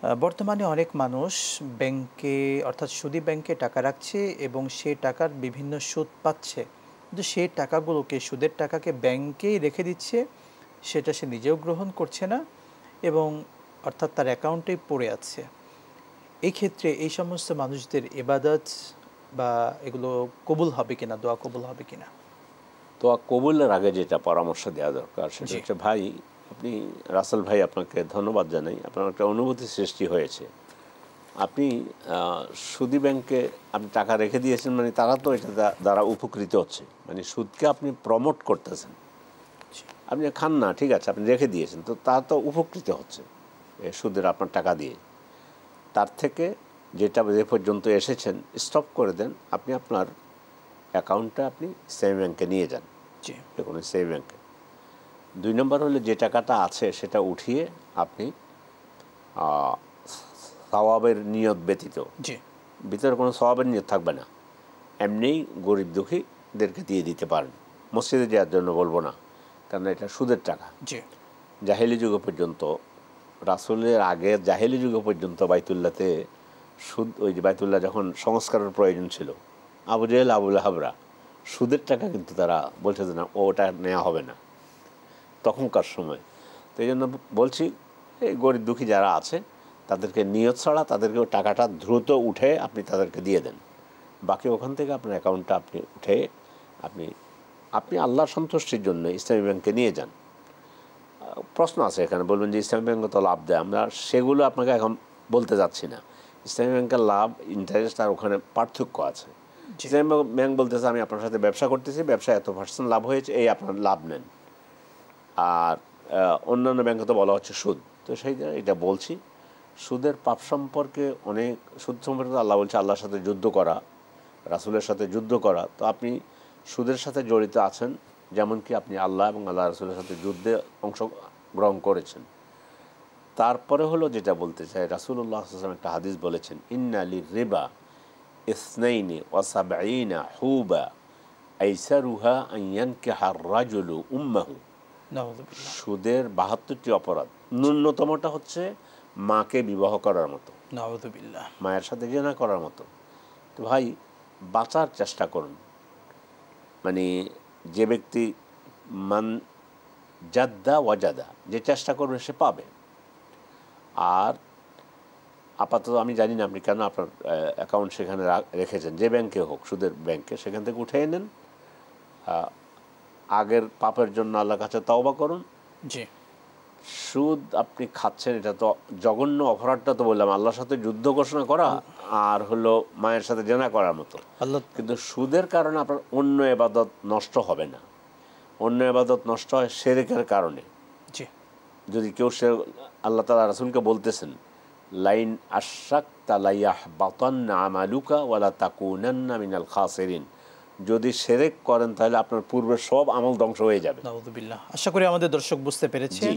বর্তমানে অনেক মানুষ ব্যাংকে অর্থাৎ সুদী ব্যাংকে টাকা রাখছে এবং সে টাকার বিভিন্ন সুদ পাচ্ছে, কিন্তু সেই টাকাগুলোকে সুদের টাকাকে ব্যাংকেই রেখে দিচ্ছে, সেটা সে নিজেও গ্রহণ করছে না এবং অর্থাৎ তার অ্যাকাউন্টেই পড়ে আছে। এই ক্ষেত্রে এই সমস্ত মানুষদের ইবাদত বা এগুলো কবুল হবে কিনা, দোয়া কবুল হবে কিনা? তো কবুলের আগে যেটা পরামর্শ দেওয়া দরকার সেটা জি হচ্ছে, ভাই আপনি, রাসেল ভাই, আপনাকে ধন্যবাদ জানাই। আপনার একটা অনুভূতি সৃষ্টি হয়েছে। আপনি সুদী ব্যাংকে আপনি টাকা রেখে দিয়েছেন, মানে তারা তো এটা দ্বারা উপকৃত হচ্ছে, মানে সুদকে আপনি প্রমোট করতেছেন। জি আপনি খান না, ঠিক আছে, আপনি রেখে দিয়েছেন, তো তারা তো উপকৃত হচ্ছে সুদের আপনার টাকা দিয়ে। তার থেকে যেটা যে পর্যন্ত এসেছেন স্টপ করে দেন। আপনি আপনার অ্যাকাউন্টটা আপনি সেভিং ব্যাংকে নিয়ে যান, জি যে কোনো সেভিং ব্যাংকে। 2 নম্বর হলো, যে টাকাটা আছে সেটা উঠিয়ে আপনি সওয়াবের নিয়ত ব্যতীত, জি ভিতরে কোনো সওয়াবের নিয়ত থাকবে না, এমনিই গরিব দুঃখীদেরকে দিয়ে দিতে পারেন। মসজিদে যাওয়ার জন্য বলবো না, কারণ এটা সুদের টাকা। জি জাহেলি যুগ পর্যন্ত, রাসূলের আগে জাহেলি যুগ পর্যন্ত বাইতুল্লাহতে সুদ, ওই যে বাইতুল্লাহ যখন সংস্কারের প্রয়োজন ছিল, আবু জেহেল আবু লাহাবরা সুদের টাকা কিন্তু তারা বলছে যে না, ওটা নেওয়া হবে না তখনকার সময়। তো এই জন্য বলছি, এই গরিব দুঃখী যারা আছে তাদেরকে নিয়ত ছাড়া তাদেরকে টাকাটা দ্রুত উঠে আপনি তাদেরকে দিয়ে দেন। বাকি ওখান থেকে আপনার অ্যাকাউন্টটা আপনি উঠে আপনি আপনি আল্লাহর সন্তুষ্টির জন্য ইসলামী ব্যাংকে নিয়ে যান। প্রশ্ন আছে এখানে, বলবেন যে ইসলামী ব্যাংকে তো লাভ দেয়, আমরা সেগুলো আপনাকে এখন বলতে যাচ্ছি না। ইসলামী ব্যাংকের লাভ, ইন্টারেস্ট আর ওখানে পার্থক্য আছে। জি ইসলামী ব্যাংক বলতেছে আমি আপনার সাথে ব্যবসা করতেছি, ব্যবসা এত% লাভ হয়েছে, এই আপনার লাভ নেন। আর অন্যান্য ব্যাংকে তো বলা হচ্ছে সুদ। তো সেই এটা বলছি, সুদের পাপ সম্পর্কে অনেক, সুদ সম্পর্কে আল্লাহ বলছে আল্লাহর সাথে যুদ্ধ করা, রাসূলের সাথে যুদ্ধ করা। তো আপনি সুদের সাথে জড়িত আছেন, যেমন কি আপনি আল্লাহ এবং আল্লাহ রাসূলের সাথে যুদ্ধে অংশগ্রহণ করেছেন। তারপরে হলো যেটা বলতে চাই, রাসূলুল্লাহ সাল্লাল্লাহু আলাইহি ওয়াসাল্লাম একটা হাদিস বলেছেন, ইন্না লির-রিবা ইসনাইনি ওয়া সাবঈনা হুবা আইসারুহা আন ইয়ানকিহা আর-রাজুলু উম্মাহু। নাউযুবিল্লাহ সুদের ৭২টি অপরাধ, ন্যূনতমটা হচ্ছে মাকে বিবাহ করার মতো, নাউযুবিল্লাহ। মায়ের সাথে জিনা করার মতো। তো ভাই, বাঁচার চেষ্টা করুন। মানে যে ব্যক্তি মান জাদ্দা ওয়াজাদা, যে চেষ্টা করবে সে পাবে। আর আপাতত আমি জানি না আপনি কেন আপনার অ্যাকাউন্ট সেখানে রেখেছেন, যে ব্যাংকে হোক, সুদের ব্যাংকে, সেখান থেকে উঠিয়ে নেন। আগের পাপের জন্য আল্লাহর কাছে তওবা করুন। জি সুদ আপনি খাচ্ছেন, এটা তো জঘন্য অপরাধটা তো বললাম, আল্লাহর সাথে যুদ্ধ ঘোষণা করা আর হলো মায়ের সাথে জেনা করার মতো। আল্লাহ কিন্তু সুদের কারণে আপনার অন্য ইবাদত নষ্ট হবে না। অন্য ইবাদত নষ্ট হয় শিরকের কারণে। জি যদি কেউ, সে আল্লাহ তাআলা রাসূলকে বলতেছেন, লাইন আশরাকতা লায়াহবাতান্না আমালুকা ওয়ালা তাকুনান্না মিনাল খাসিরিন, যদি শিরক করেন তাহলে আপনার পূর্বের সব আমল ধ্বংস হয়ে যাবে। নাউযুবিল্লাহ। আশা করি আমাদের দর্শক বুঝতে পেরেছেন। জি।